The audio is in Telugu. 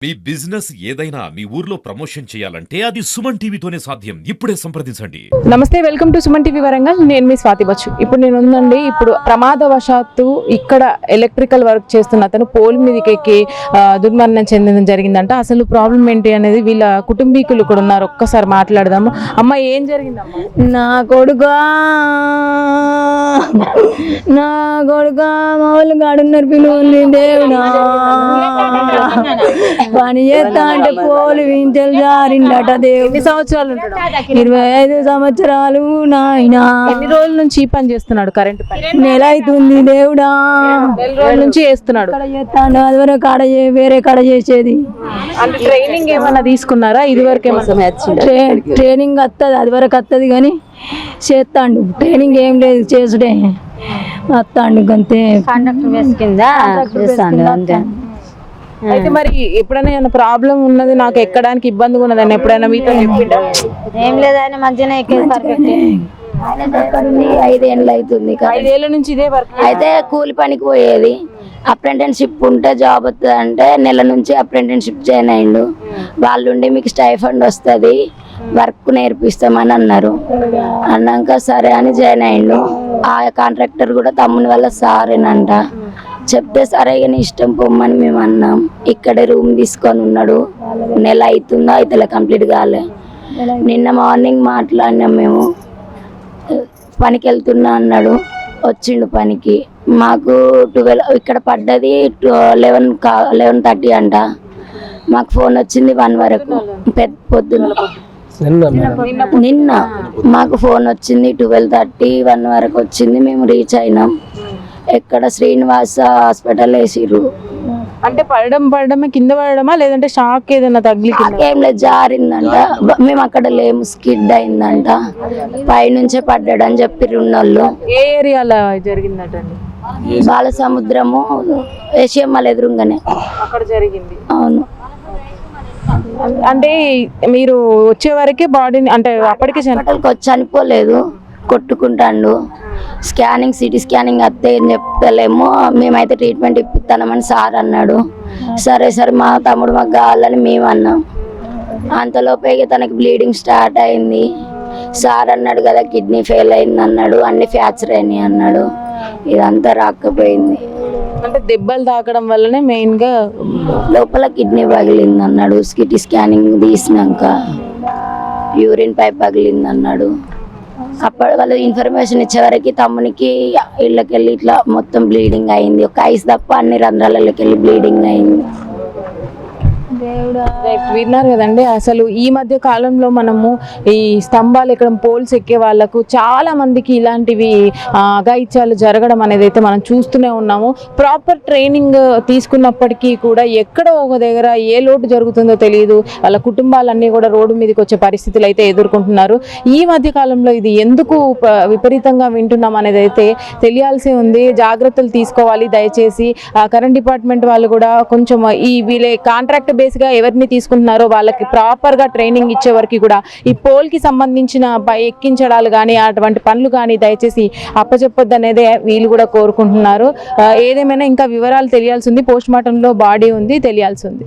మీ బిజినెస్ ఏదైనా మీ ఊర్లో ప్రమోషన్ చేయాలంటే అది సుమన్ టీవీతోనే సాధ్యం. ఇప్పుడే సంప్రదించండి. నమస్తే, welcome to Suman TV Warangal. నేను మీ స్వాతి బచ్చు. ఇప్పుడు నేను ఉందండి. ఇప్పుడు ప్రమాదవశాత్తు ఇక్కడ ఎలక్ట్రికల్ వర్క్ చేస్తున్న అతను పోల్ మీదకి ఎక్కి దుర్మరణం చెందడం జరిగిందంట. అసలు ప్రాబ్లం ఏంటి అనేది వీళ్ళ కుటుంబీకులు కూడా ఉన్నారు. ఒక్కసారి మాట్లాడదాము. అమ్మ, ఏం జరిగిందమ్మా? నా కొడుకా మామూలు గాడున్నారు పిలువుంది దేవుడా. పని చేస్తా అంటే పోలు వించెలు జారిండట దేవుడు. ఎన్ని సంవత్సరాలు ఉంటాడు? 25 సంవత్సరాలు నాయనా. ఎన్ని రోజుల నుంచి ఈ పని చేస్తున్నాడు? కరెంట్ పని నెల అవుతుంది దేవుడా. నెల రోజుల నుంచి చేస్తున్నాడు. చేస్తాడు అది వరకు కాడ వేరే కాడ చేసేది. అంటే ట్రైనింగ్ ఏమన్నా తీసుకున్నారా? ఇది వరకు ట్రైనింగ్ వస్తుంది, అది వరకు వస్తుంది కానీ చేస్తాడు. ట్రైనింగ్ ఏం లేదు, చేసుడే వస్తాడు అంతే. అయితే మరి ఎప్పుడైనా ఏమైనా ప్రాబ్లం ఉన్నది, నాకు ఎక్కడానికి ఇబ్బందిగా ఉన్నదని ఎప్పుడైనా మీతో చెప్పిండా? ఏం లేదు, ఆయన మంచిగానే ఎక్కేది. 5 ఏళ్ళు అవుతుంది. 5 ఏళ్ళ నుంచి ఇదే వర్క్. అయితే కూలి పనికి పోయేది. అప్రెంటిస్షిప్ ఉంటే జాబ్ వస్తుంది అంటే నెల నుంచి అప్రెంటిస్షిప్ జాయిన్ అయ్యిండు. వాళ్ళు ఉండి మీకు స్టైఫండ్ వస్తుంది, వర్క్ నేర్పిస్తామని అన్నారు. అన్నాక సరే అని జాయిన్ అయ్యిండు. ఆ కాంట్రాక్టర్ కూడా తమ్ముని వల్ల సారేనంట. చెప్తే సరే నీ ఇష్టం పొమ్మని మేము అన్నాం. ఇక్కడే రూమ్ తీసుకొని ఉన్నాడు. నెల అవుతుందో అయితే కంప్లీట్ కాలే. నిన్న మార్నింగ్ మాట్లాడినాం మేము. పనికి వెళ్తున్నా అన్నాడు, వచ్చిండు పనికి. మాకు 12 ఇక్కడ పడ్డది 11:30 అంట. మాకు ఫోన్ వచ్చింది 1 వరకు, పొద్దున్న నిన్న మాకు ఫోన్ వచ్చింది 12:30, 1 వరకు వచ్చింది. మేము రీచ్ అయినాం. ఎక్కడ శ్రీనివాస హాస్పిటల్ వేసిర్రు. అంటే పడడమే కింద పడడమా లేదంటే షాక్ ఏదైనా తగిలి? ఏం లేదు, జారిందంట. మేము అక్కడ లేము, స్కిడ్ అయిందంట. పైనుంచే పడ్డాడని చెప్పిర్రు ఉన్నోళ్ళు. ఏ ఏరియాలో జరిగిందటండి? బాలసముద్రము ఏషియమ్మల ఎదురుగానే అక్కడ జరిగింది. అవును. అంటే మీరు వచ్చే వరకే బాడీని, అంటే అప్పటికే చనిపోలేదు, కొట్టుకుంటాడు. స్కానింగ్, సిటీ స్కానింగ్ వస్తే ఏం చెప్తలేమో, మేమైతే ట్రీట్మెంట్ ఇప్పిస్తామని సార్ అన్నాడు. సరే సరే మా తమ్ముడు మాకు కావాలని మేము అన్నాం. అంతలోపే తనకి బ్లీడింగ్ స్టార్ట్ అయింది. సార్ అన్నాడు కదా కిడ్నీ ఫెయిల్ అయింది అన్నాడు, అన్ని ఫ్రాక్చర్ అయినాయి అన్నాడు. ఇదంతా రాకపోయింది. అంటే దెబ్బలు తాకడం వల్లనే మెయిన్ గా లోపల కిడ్నీ పగిలింది అన్నాడు. సిటీ స్కానింగ్ తీసినాక యూరిన్ పైప్ పగిలింది అన్నాడు. అప్పటి వాళ్ళు ఇన్ఫర్మేషన్ ఇచ్చేవరకు తమ్మునికి ఇళ్ళకి వెళ్ళి ఇట్లా మొత్తం బ్లీడింగ్ అయింది. ఒక ఐస్ తప్ప అన్ని రంధ్రాలకి వెళ్ళి బ్లీడింగ్ అయింది. విన్నారు కదండి. అసలు ఈ మధ్య కాలంలో మనము ఈ స్తంభాలు ఎక్కడ పోల్స్ ఎక్కే వాళ్ళకు చాలా మందికి ఇలాంటివి అఘాయిత్యాలు జరగడం అనేది అయితే మనం చూస్తూనే ఉన్నాము. ప్రాపర్ ట్రైనింగ్ తీసుకున్నప్పటికీ కూడా ఎక్కడో ఒక దగ్గర ఏ లోటు జరుగుతుందో తెలియదు. వాళ్ళ కుటుంబాలన్నీ కూడా రోడ్డు మీదకి వచ్చే పరిస్థితులు అయితే ఎదుర్కొంటున్నారు. ఈ మధ్య కాలంలో ఇది ఎందుకు విపరీతంగా వింటున్నాం అనేది అయితే తెలియాల్సి ఉంది. జాగ్రత్తలు తీసుకోవాలి దయచేసి. కరెంట్ డిపార్ట్మెంట్ వాళ్ళు కూడా కొంచెం ఈ వీళ్ళ కాంట్రాక్ట్ బేస్గా ఎవరిని తీసుకుంటున్నారో వాళ్ళకి ప్రాపర్గా ట్రైనింగ్ ఇచ్చే వరకు కూడా ఈ పోల్కి సంబంధించిన ఎక్కించడాలు కానీ అటువంటి పనులు కానీ దయచేసి అప్పచెప్పొద్దు అనేది వీళ్ళు కూడా కోరుకుంటున్నారు. ఏదేమైనా ఇంకా వివరాలు తెలియాల్సి ఉంది. పోస్ట్ మార్టంలో బాడీ ఉంది, తెలియాల్సి ఉంది.